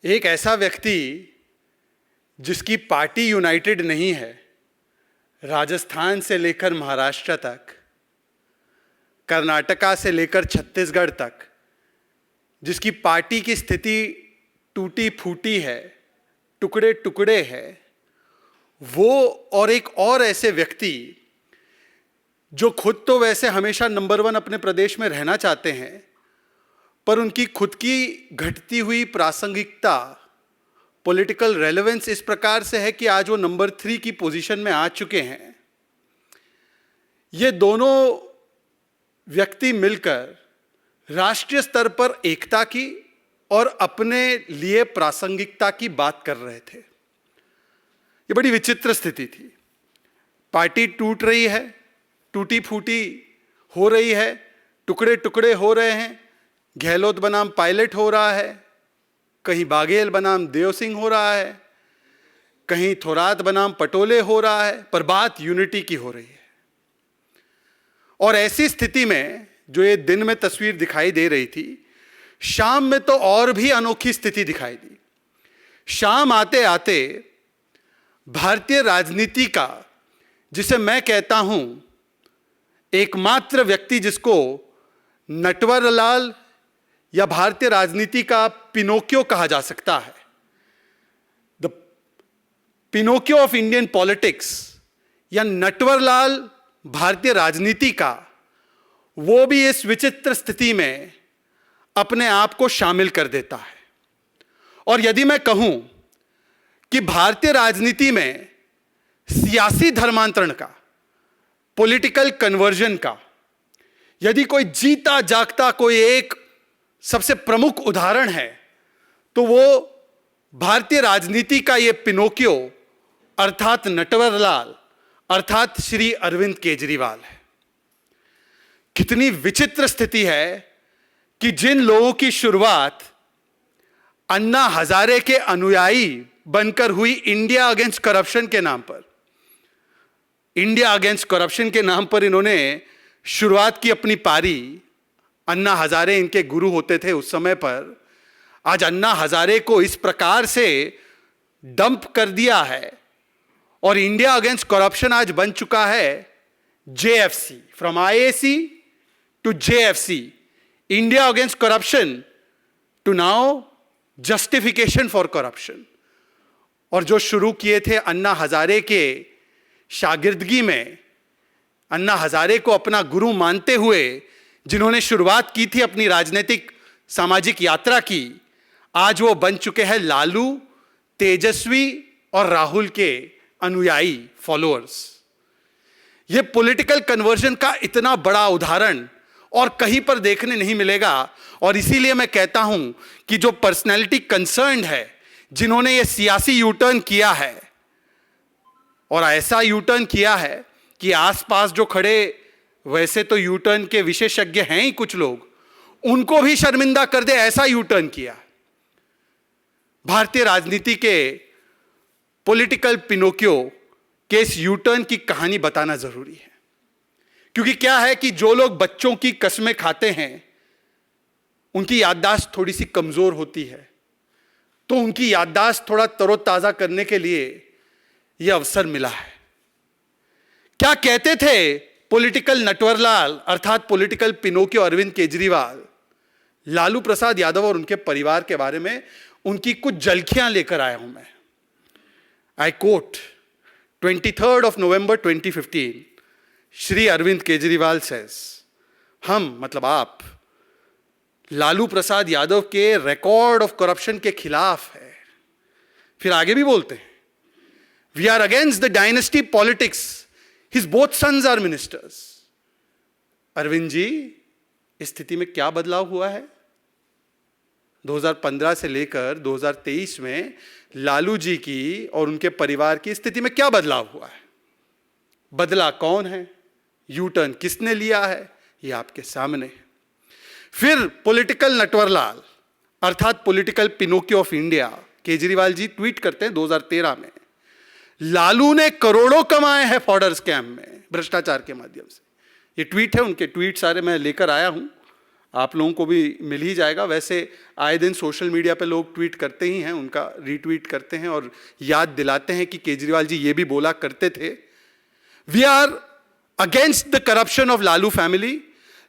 एक ऐसा व्यक्ति जिसकी पार्टी यूनाइटेड नहीं है, राजस्थान से लेकर महाराष्ट्र तक, कर्नाटका से लेकर छत्तीसगढ़ तक, जिसकी पार्टी की स्थिति टूटी फूटी है, टुकड़े टुकड़े है, वो और एक और ऐसे व्यक्ति जो खुद तो वैसे हमेशा नंबर 1 अपने प्रदेश में रहना चाहते हैं, पर उनकी खुद की घटती हुई प्रासंगिकता, पॉलिटिकल रेलेवेंस इस प्रकार से है कि आज वो नंबर 3 की पोजीशन में आ चुके हैं। ये दोनों व्यक्ति मिलकर राष्ट्रीय स्तर पर एकता की और अपने लिए प्रासंगिकता की बात कर रहे थे। ये बड़ी विचित्र स्थिति थी। पार्टी टूट रही है, टूटी फूटी हो रही है, टुकड़े टुकड़े हो रहे हैं। गहलोत बनाम पायलट हो रहा है, कहीं बाघेल बनाम देव सिंह हो रहा है, कहीं थोरात बनाम पटोले हो रहा है, पर बात यूनिटी की हो रही है। और ऐसी स्थिति में जो ये दिन में तस्वीर दिखाई दे रही थी, शाम में तो और भी अनोखी स्थिति दिखाई दी। शाम आते आते भारतीय राजनीति का, जिसे मैं कहता हूं एकमात्र व्यक्ति जिसको नटवरलाल या भारतीय राजनीति का पिनोकियो कहा जा सकता है, the Pinocchio of Indian politics, या नटवरलाल भारतीय राजनीति का, वो भी इस विचित्र स्थिति में अपने आप को शामिल कर देता है। और यदि मैं कहूं कि भारतीय राजनीति में सियासी धर्मांतरण का, पॉलिटिकल कन्वर्जन का, यदि कोई जीता जागता कोई एक सबसे प्रमुख उदाहरण है, तो वो भारतीय राजनीति का ये पिनोकियो अर्थात नटवरलाल अर्थात श्री अरविंद केजरीवाल है। कितनी विचित्र स्थिति है कि जिन लोगों की शुरुआत अन्ना हजारे के अनुयायी बनकर हुई इंडिया अगेंस्ट करप्शन के नाम पर, इंडिया अगेंस्ट करप्शन के नाम पर इन्होंने शुरुआत की अपनी पारी। अन्ना हजारे इनके गुरु होते थे उस समय पर। आज अन्ना हजारे को इस प्रकार से डंप कर दिया है और इंडिया अगेंस्ट करप्शन आज बन चुका है JFC, from IAC to JFC, India against corruption to now justification for corruption. और जो शुरू किए थे अन्ना हजारे के शागिर्दगी में, अन्ना हजारे को अपना गुरु मानते हुए जिन्होंने शुरुआत की थी अपनी राजनीतिक सामाजिक यात्रा की, आज वो बन चुके हैं लालू, तेजस्वी और राहुल के अनुयायी, फॉलोअर्स। ये पॉलिटिकल कन्वर्जन का इतना बड़ा उदाहरण और कहीं पर देखने नहीं मिलेगा। और इसीलिए मैं कहता हूं कि जो पर्सनैलिटी कंसर्न्ड है, जिन्होंने ये सियासी यूटर्न किया है, और ऐसा यूटर्न किया है कि आसपास जो खड़े वैसे तो यूटर्न के विशेषज्ञ हैं ही कुछ लोग, उनको भी शर्मिंदा कर दे, ऐसा यूटर्न किया। भारतीय राजनीति के पॉलिटिकल पिनोकियो के इस यूटर्न की कहानी बताना जरूरी है। क्योंकि क्या है कि जो लोग बच्चों की कसमें खाते हैं, उनकी याददाश्त थोड़ी सी कमजोर होती है, तो उनकी याददाश्त थोड़ा तरोताजा करने के लिए यह अवसर मिला है। क्या कहते थे पॉलिटिकल नटवरलाल अर्थात पॉलिटिकल पिनोकियो अरविंद केजरीवाल, लालू प्रसाद यादव और उनके परिवार के बारे में उनकी कुछ झलकियां लेकर आया हूं मैं। I quote, 23rd of November 2015, Shri Arvind Kejriwal says, हम मतलब आप लालू प्रसाद यादव के रिकॉर्ड ऑफ करप्शन के खिलाफ है। फिर आगे भी बोलते हैं, we are against the dynasty politics, his both sons are ministers. Arvind ji, इस स्थिति में क्या बदलाव हुआ है? 2015 से लेकर 2023 में लालू जी की और उनके परिवार की स्थिति में क्या बदलाव हुआ है? बदला कौन है? यू टर्न किसने लिया है? ये आपके सामने है। फिर पॉलिटिकल नटवरलाल अर्थात political Pinocchio of India, Kejriwal ji tweet करते हैं 2013 में, लालू ने करोड़ों कमाए हैं फॉर्डर स्कैम में भ्रष्टाचार के माध्यम से। ये ट्वीट है, उनके ट्वीट सारे मैं लेकर आया हूं, आप लोगों को भी मिल ही जाएगा। वैसे आए दिन सोशल मीडिया पे लोग ट्वीट करते ही हैं, उनका रीट्वीट करते हैं और याद दिलाते हैं कि केजरीवाल जी ये भी बोला करते थे, we are against the corruption of Lalu family.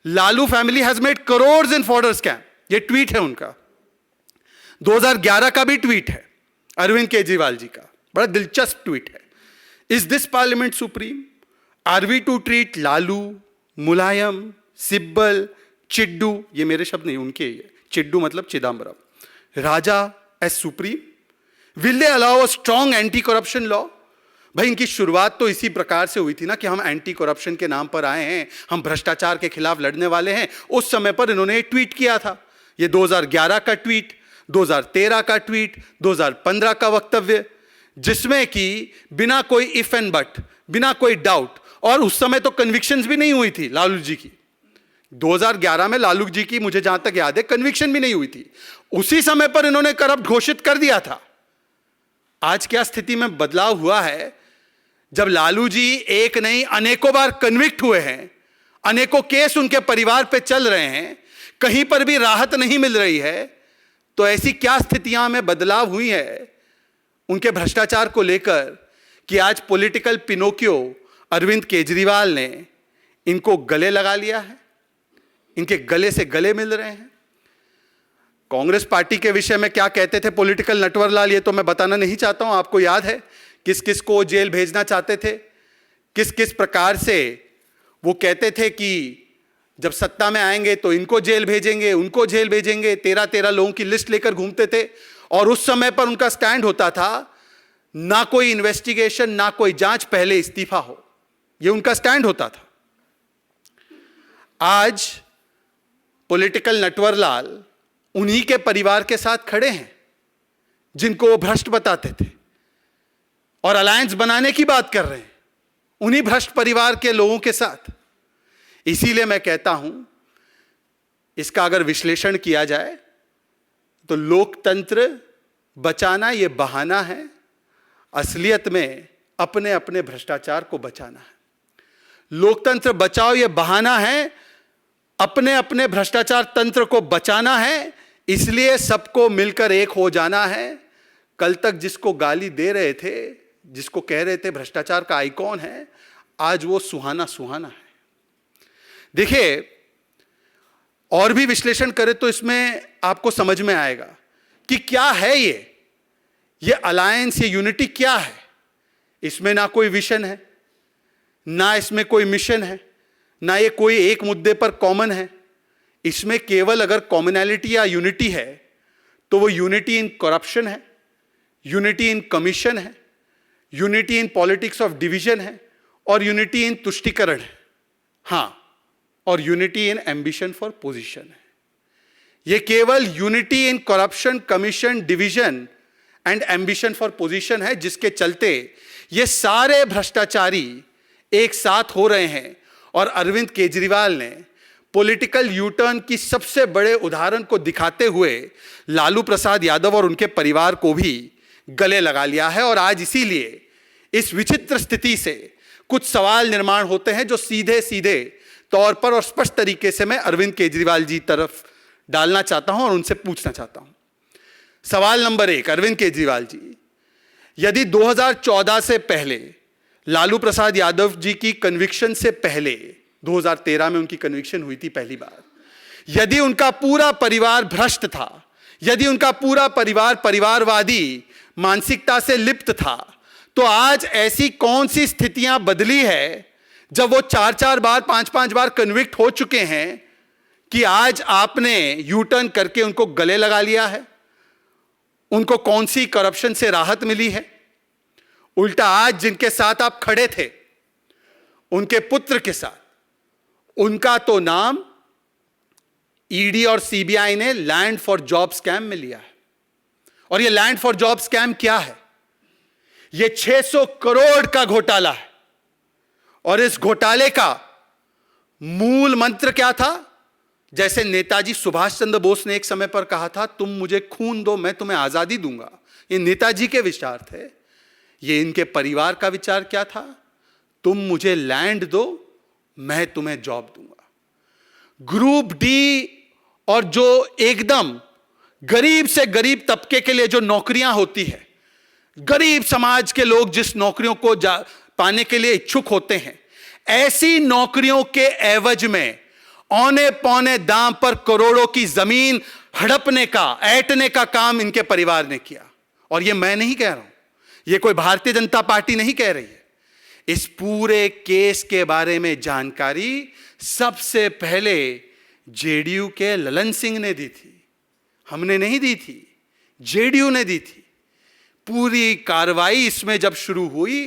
Lalu family has made crore in fodder scam. ये ट्वीट है उनका, 2011 का भी ट्वीट है अरविंद केजरीवाल जी का, बड़ा दिलचस्प ट्वीट है। Is this parliament supreme? Are we to treat Lalu, Mulayam, Sibal, Chiddu, ये मेरे शब्द नहीं उनके ही है, चिड्डू मतलब Chidambaram, Raja as supreme? Will they allow a strong anti corruption law? भाई इनकी शुरुआत तो इसी प्रकार से हुई थी ना कि हम एंटी करप्शन के नाम पर आए हैं, हम भ्रष्टाचार के खिलाफ लड़ने वाले हैं। उस समय पर इन्होंने ट्वीट किया था, ये 2011 का ट्वीट, 2013 का ट्वीट, 2015 का वक्तव्य, जिसमें कि बिना कोई इफ एंड बट, बिना कोई डाउट, और उस समय तो कन्विक्शंस भी नहीं हुई थी लालू जी की। 2011 में लालू जी की मुझे जहां तक याद है कन्विक्शन भी नहीं हुई थी, उसी समय पर इन्होंने करप्ट घोषित कर दिया था। आज क्या स्थिति में बदलाव हुआ है, जब लालू जी एक नहीं अनेकों बार कन्विक्ट हुए हैं, अनेकों केस उनके परिवार पे चल रहे हैं, कहीं पर भी राहत नहीं मिल रही है, तो ऐसी क्या स्थितियां में बदलाव हुई है उनके भ्रष्टाचार को लेकर कि आज पॉलिटिकल पिनोकियो अरविंद केजरीवाल ने इनको गले लगा लिया है, इनके गले से गले मिल रहे हैं। कांग्रेस पार्टी के विषय में क्या कहते थे पॉलिटिकल नटवरलाल, ये तो मैं बताना नहीं चाहता हूं, आपको याद है किस किस को जेल भेजना चाहते थे, किस किस प्रकार से वो कहते थे कि जब सत्ता में आएंगे तो इनको जेल भेजेंगे, उनको जेल भेजेंगे, 13 लोगों की लिस्ट लेकर घूमते थे। और उस समय पर उनका स्टैंड होता था ना कोई इन्वेस्टिगेशन, ना कोई जांच, पहले इस्तीफा हो, यह उनका स्टैंड होता था। आज पॉलिटिकल नटवरलाल उन्हीं के परिवार के साथ खड़े हैं जिनको वो भ्रष्ट बताते थे और अलायंस बनाने की बात कर रहे हैं उन्हीं भ्रष्ट परिवार के लोगों के साथ। इसीलिए मैं कहता हूं, इसका अगर विश्लेषण किया जाए तो लोकतंत्र बचाना यह बहाना है, असलियत में अपने अपने भ्रष्टाचार को बचाना है। लोकतंत्र बचाओ यह बहाना है, अपने अपने भ्रष्टाचार तंत्र को बचाना है, इसलिए सबको मिलकर एक हो जाना है। कल तक जिसको गाली दे रहे थे, जिसको कह रहे थे भ्रष्टाचार का आइकॉन है, आज वो सुहाना सुहाना है। देखिए, और भी विश्लेषण करें तो इसमें आपको समझ में आएगा कि क्या है ये अलायंस, ये यूनिटी क्या है। इसमें ना कोई विजन है, ना इसमें कोई मिशन है, ना ये कोई एक मुद्दे पर कॉमन है। इसमें केवल अगर कॉमनैलिटी या यूनिटी है तो वो यूनिटी इन करप्शन है, यूनिटी इन कमीशन है, unity in politics of division है और यूनिटी इन तुष्टीकरण है। हां, और unity in ambition for position है। ये केवल unity in corruption, commission, division and ambition for position है, जिसके चलते ये सारे भ्रष्टाचारी एक साथ हो रहे हैं। और अरविंद केजरीवाल ने पॉलिटिकल यूटर्न की सबसे बड़े उदाहरण को दिखाते हुए लालू प्रसाद यादव और उनके परिवार को भी गले लगा लिया है। और आज इसीलिए इस विचित्र स्थिति से कुछ सवाल निर्माण होते हैं जो सीधे सीधे तौर पर और स्पष्ट तरीके से मैं अरविंद केजरीवाल जी तरफ डालना चाहता हूं और उनसे पूछना चाहता हूं। सवाल नंबर 1, अरविंद केजरीवाल जी, यदि 2014 से पहले लालू प्रसाद यादव जी की कन्विक्शन से पहले 2013 में उनकी कन्विक्शन हुई थी पहली बार, यदि उनका पूरा परिवार भ्रष्ट था, यदि उनका पूरा परिवार परिवारवादी मानसिकता से लिप्त था, तो आज ऐसी कौन सी स्थितियां बदली है जब वो 4-4 बार 5-5 बार कन्विक्ट हो चुके हैं कि आज आपने यू टर्न करके उनको गले लगा लिया है? उनको कौन सी करप्शन से राहत मिली है? उल्टा आज जिनके साथ आप खड़े थे, उनके पुत्र के साथ, उनका तो नाम ईडी और सीबीआई ने लैंड फॉर जॉब स्कैम में लिया है। और ये लैंड फॉर जॉब स्कैम क्या है? ये 600 करोड़ का घोटाला है। और इस घोटाले का मूल मंत्र क्या था? जैसे नेताजी सुभाष चंद्र बोस ने एक समय पर कहा था, तुम मुझे खून दो मैं तुम्हें आजादी दूंगा। ये नेताजी के विचार थे। ये इनके परिवार का विचार क्या था? तुम मुझे लैंड दो मैं तुम्हें जॉब दूंगा। ग्रुप डी और जो एकदम गरीब से गरीब तबके के लिए जो नौकरियां होती है, गरीब समाज के लोग जिस नौकरियों को पाने के लिए इच्छुक होते हैं, ऐसी नौकरियों के एवज में औने पौने दाम पर करोड़ों की जमीन हड़पने का, ऐंठने का काम इनके परिवार ने किया। और ये मैं नहीं कह रहा हूं, ये कोई भारतीय जनता पार्टी नहीं कह रही है। इस पूरे केस के बारे में जानकारी सबसे पहले जेडीयू के ललन सिंह ने दी थी, हमने नहीं दी थी, जेडीयू ने दी थी। पूरी कार्रवाई इसमें जब शुरू हुई,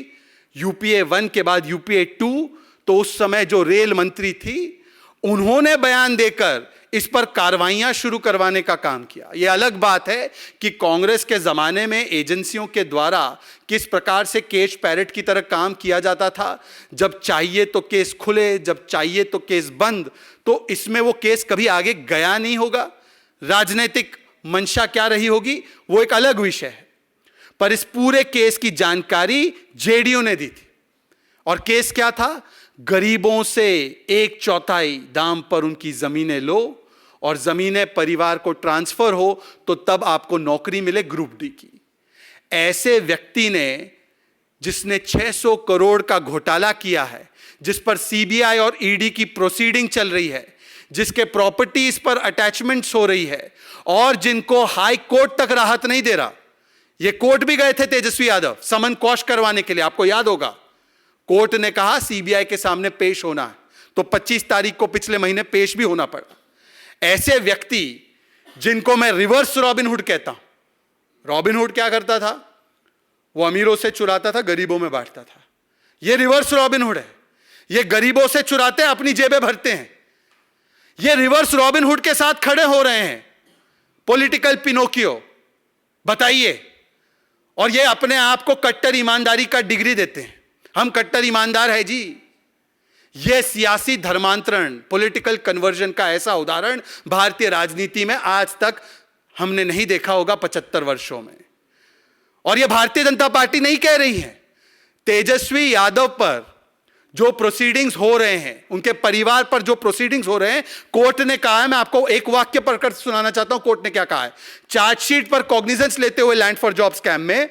यूपीए 1 के बाद यूपीए 2, तो उस समय जो रेल मंत्री थी उन्होंने बयान देकर इस पर कार्रवाइयां शुरू करवाने का काम किया। यह अलग बात है कि कांग्रेस के जमाने में एजेंसियों के द्वारा किस प्रकार से केस पैरेट की तरह काम किया जाता था, जब चाहिए तो केस खुले, जब चाहिए तो केस बंद। तो इसमें वो केस कभी आगे गया नहीं होगा, राजनीतिक मंशा क्या रही होगी वो एक अलग विषय है। पर इस पूरे केस की जानकारी जेडीयू ने दी थी। और केस क्या था? गरीबों से 1/4 दाम पर उनकी जमीनें लो और जमीनें परिवार को ट्रांसफर हो तो तब आपको नौकरी मिले ग्रुप डी की। ऐसे व्यक्ति ने, जिसने 600 करोड़ का घोटाला किया है, जिस पर सीबीआई और ईडी की प्रोसीडिंग चल रही है, जिसके प्रॉपर्टीज पर अटैचमेंट्स हो रही है और जिनको हाई कोर्ट तक राहत नहीं दे रहा। ये कोर्ट भी गए थे तेजस्वी यादव समन कॉश करवाने के लिए, आपको याद होगा। कोर्ट ने कहा सीबीआई के सामने पेश होना है, तो 25 तारीख को पिछले महीने पेश भी होना पड़ा। ऐसे व्यक्ति जिनको मैं रिवर्स रॉबिनहुड कहता हूं। रॉबिनहुड क्या करता था? वो अमीरों से चुराता था, गरीबों में बांटता था। ये रिवर्स रॉबिनहुड है। ये गरीबों से चुराते हैं, अपनी जेबें भरते हैं। ये रिवर्स रॉबिनहुड के साथ खड़े हो रहे हैं, पॉलिटिकल पिनोकियो। बताइए। और ये अपने आप को कट्टर ईमानदारी का डिग्री देते हैं, हम कट्टर ईमानदार है जी। यह सियासी धर्मांतरण, पॉलिटिकल कन्वर्जन का ऐसा उदाहरण भारतीय राजनीति में आज तक हमने नहीं देखा होगा 75 वर्षों में। और यह भारतीय जनता पार्टी नहीं कह रही है। तेजस्वी यादव पर जो प्रोसीडिंग्स हो रहे हैं, उनके परिवार पर जो प्रोसीडिंग्स हो रहे हैं, कोर्ट ने कहा है, मैं आपको एक वाक्य पढ़कर सुनाना चाहता हूं कोर्ट ने क्या कहा है। चार्जशीट पर कॉग्निजेंस लेते हुए लैंड फॉर जॉब स्कैम में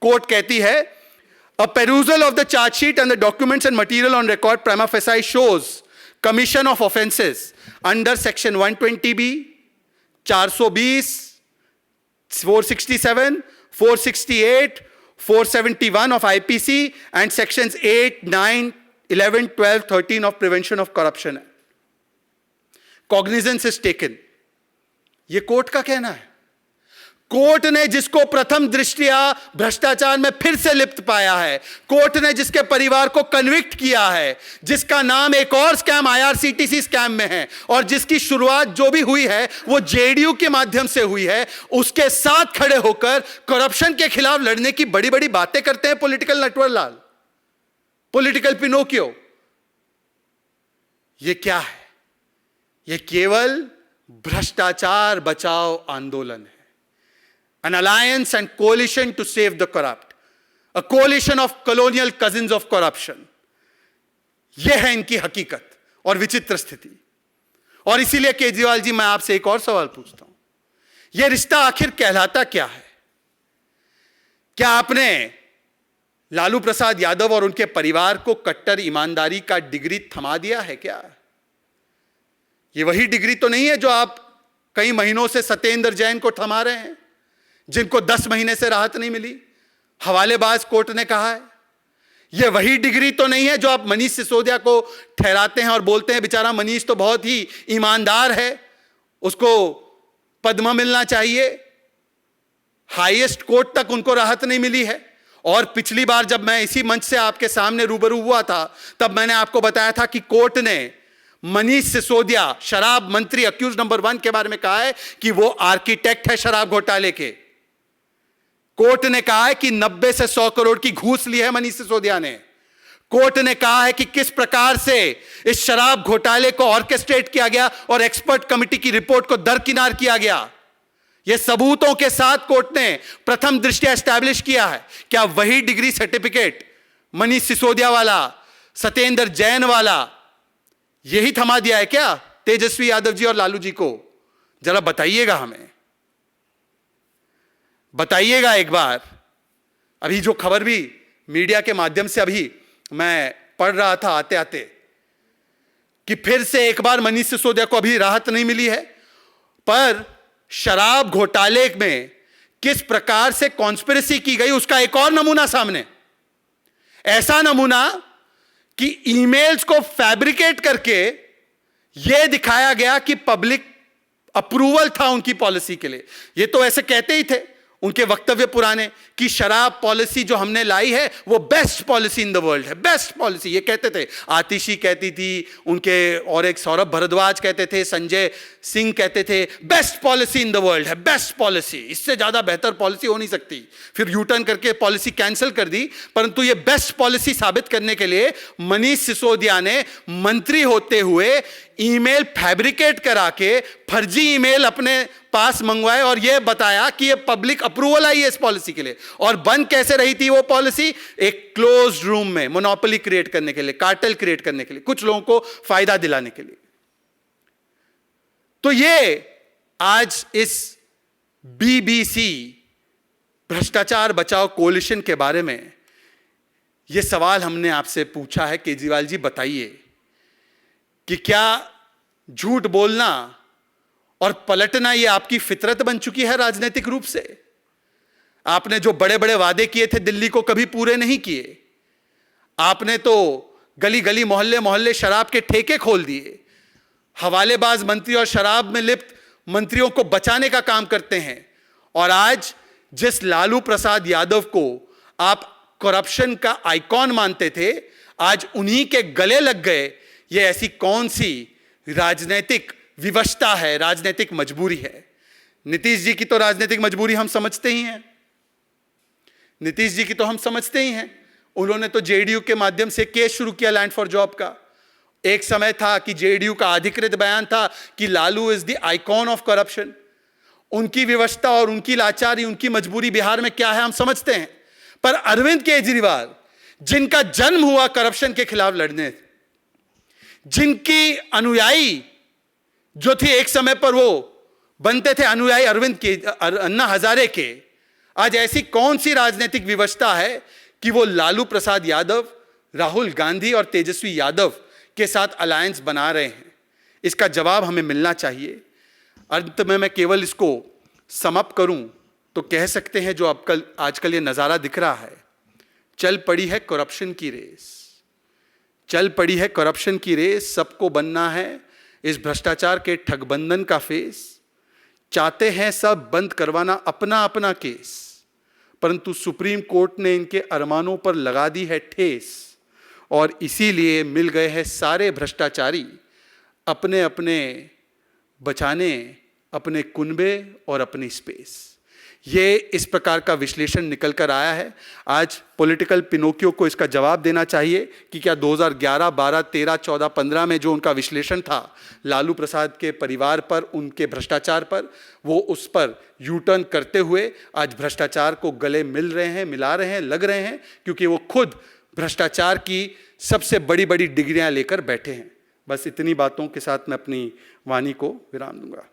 कोर्ट कहती है, a perusal of the charge sheet and the documents and material on record prima facie shows commission of offences under section 120B, 420, 467, 468, 471 of IPC and sections 8, 9, 11, 12, 13 of Prevention of Corruption Act. Cognizance is taken. ये court का कहना है। Court ने जिसको प्रथम दृष्टया भ्रष्टाचार में फिर से लिप्त पाया है, कोर्ट ने जिसके परिवार को कन्विक्ट किया है, जिसका नाम एक और स्कैम IRCTC स्कैम में है और जिसकी शुरुआत जो भी हुई है वो जेडीयू के माध्यम से हुई है, उसके साथ खड़े होकर करप्शन के खिलाफ लड़ने की बड़ी बड़ी बातें करते हैं पॉलिटिकल नटवरलाल, पॉलिटिकल पिनोकियो। ये क्या है? ये केवल भ्रष्टाचार बचाओ आंदोलन है। An alliance and coalition to save the corrupt. A coalition of colonial cousins of corruption. यह है इनकी हकीकत और विचित्र स्थिति। और इसीलिए केजरीवाल जी, मैं आपसे एक और सवाल पूछता हूं, यह रिश्ता आखिर कहलाता क्या है? क्या आपने लालू प्रसाद यादव और उनके परिवार को कट्टर ईमानदारी का डिग्री थमा दिया है क्या? यह वही डिग्री तो नहीं है जो आप कई महीनों से सत्येंद्र जैन को थमा रहे हैं, जिनको 10 महीने से राहत नहीं मिली, हवालेबाज कोर्ट ने कहा है। यह वही डिग्री तो नहीं है जो आप मनीष सिसोदिया को ठहराते हैं और बोलते हैं बेचारा मनीष तो बहुत ही ईमानदार है, उसको पद्म मिलना चाहिए। हाईएस्ट कोर्ट तक उनको राहत नहीं मिली है। और पिछली बार जब मैं इसी मंच से आपके सामने रूबरू हुआ था, तब मैंने आपको बताया था कि कोर्ट ने मनीष सिसोदिया, शराब मंत्री अक्यूज नंबर 1 के बारे में कहा है कि वो आर्किटेक्ट है शराब घोटाले के। कोर्ट ने कहा है कि 90 से 100 करोड़ की घूस ली है मनीष सिसोदिया ने। कोर्ट ने कहा है कि किस प्रकार से इस शराब घोटाले को ऑर्केस्ट्रेट किया गया और एक्सपर्ट कमेटी की रिपोर्ट को दरकिनार किया गया। यह सबूतों के साथ कोर्ट ने प्रथम दृष्टया एस्टैब्लिश किया है। क्या वही डिग्री सर्टिफिकेट मनीष सिसोदिया वाला, सत्येंद्र जैन वाला, यही थमा दिया है क्या तेजस्वी यादव जी और लालू जी को, जरा बताइएगा हमें, बताइएगा एक बार। अभी जो खबर भी मीडिया के माध्यम से अभी मैं पढ़ रहा था आते आते, कि फिर से एक बार मनीष सिसोदिया को अभी राहत नहीं मिली है, पर शराब घोटाले में किस प्रकार से कॉन्स्पिरेसी की गई उसका एक और नमूना सामने। ऐसा नमूना कि ईमेल्स को फैब्रिकेट करके यह दिखाया गया कि पब्लिक अप्रूवल था उनकी पॉलिसी के लिए। ये तो ऐसे कहते ही थे उनके वक्तव्य पुराने कि शराब पॉलिसी जो हमने लाई है वो best policy in the world है, बेस्ट पॉलिसी ये कहते थे। आतिशी कहती थी, उनके और एक सौरभ भारद्वाज कहते थे, संजय सिंह कहते थे, best policy in the world है, बेस्ट पॉलिसी, इससे ज्यादा बेहतर पॉलिसी हो नहीं सकती। फिर यू टर्न करके पॉलिसी कैंसिल कर दी, परंतु ये बेस्ट पॉलिसी साबित करने के लिए मनीष सिसोदिया ने मंत्री होते हुए ईमेल फैब्रिकेट करा के फर्जी ईमेल अपने पास मंगवाए और यह बताया कि यह पब्लिक अप्रूवल आई है इस पॉलिसी के लिए। और बंद कैसे रही थी वो पॉलिसी? एक क्लोज्ड रूम में मोनोपोली क्रिएट करने के लिए, कार्टेल क्रिएट करने के लिए, कुछ लोगों को फायदा दिलाने के लिए। तो ये आज इस बीबीसी भ्रष्टाचार बचाओ कोलिशन के बारे में यह सवाल हमने आपसे पूछा है, केजरीवाल जी बताइए कि क्या झूठ बोलना और पलटना ये आपकी फितरत बन चुकी है राजनीतिक रूप से? आपने जो बड़े बड़े वादे किए थे दिल्ली को कभी पूरे नहीं किए। आपने तो गली गली मोहल्ले मोहल्ले शराब के ठेके खोल दिए। हवालेबाज मंत्री और शराब में लिप्त मंत्रियों को बचाने का काम करते हैं। और आज जिस लालू प्रसाद यादव को आप करप्शन का आइकॉन मानते थे, आज उन्हीं के गले लग गए। ये ऐसी कौन सी राजनीतिक विवशता है, राजनीतिक मजबूरी है? नीतीश जी की तो राजनीतिक मजबूरी हम समझते ही हैं, नीतीश जी की तो हम समझते ही हैं। उन्होंने तो जेडीयू के माध्यम से केस शुरू किया लैंड फॉर जॉब का। एक समय था कि जेडीयू का अधिकृत बयान था कि Lalu is the icon of corruption. उनकी विवशता और उनकी लाचारी, उनकी मजबूरी बिहार में क्या है हम समझते हैं। पर अरविंद केजरीवाल, जिनका जन्म हुआ करप्शन के खिलाफ लड़ने, जिनकी अनुयायी जो थी एक समय पर वो बनते थे अनुयायी अरविंद के, अन्ना हजारे के, आज ऐसी कौन सी राजनीतिक विवशता है कि वो लालू प्रसाद यादव, राहुल गांधी और तेजस्वी यादव के साथ अलायंस बना रहे हैं? इसका जवाब हमें मिलना चाहिए। अंत में मैं केवल इसको समअप करूं तो कह सकते हैं जो आजकल ये नजारा दिख रहा है, चल पड़ी है करप्शन की रेस, चल पड़ी है करप्शन की रेस। सबको बनना है इस भ्रष्टाचार के ठगबंधन का फेस। चाहते हैं सब बंद करवाना अपना अपना केस, परंतु सुप्रीम कोर्ट ने इनके अरमानों पर लगा दी है ठेस। और इसीलिए मिल गए हैं सारे भ्रष्टाचारी अपने अपने बचाने अपने कुनबे और अपनी स्पेस। ये इस प्रकार का विश्लेषण निकल कर आया है। आज पॉलिटिकल पिनोकियो को इसका जवाब देना चाहिए कि क्या 2011, 12, 13, 14, 15 में जो उनका विश्लेषण था लालू प्रसाद के परिवार पर, उनके भ्रष्टाचार पर, वो उस पर यू टर्न करते हुए आज भ्रष्टाचार को गले मिल रहे हैं, मिला रहे हैं, लग रहे हैं, क्योंकि वो खुद भ्रष्टाचार की सबसे बड़ी बड़ी डिग्रियां लेकर बैठे हैं। बस इतनी बातों के साथ मैं अपनी वाणी को विराम दूंगा।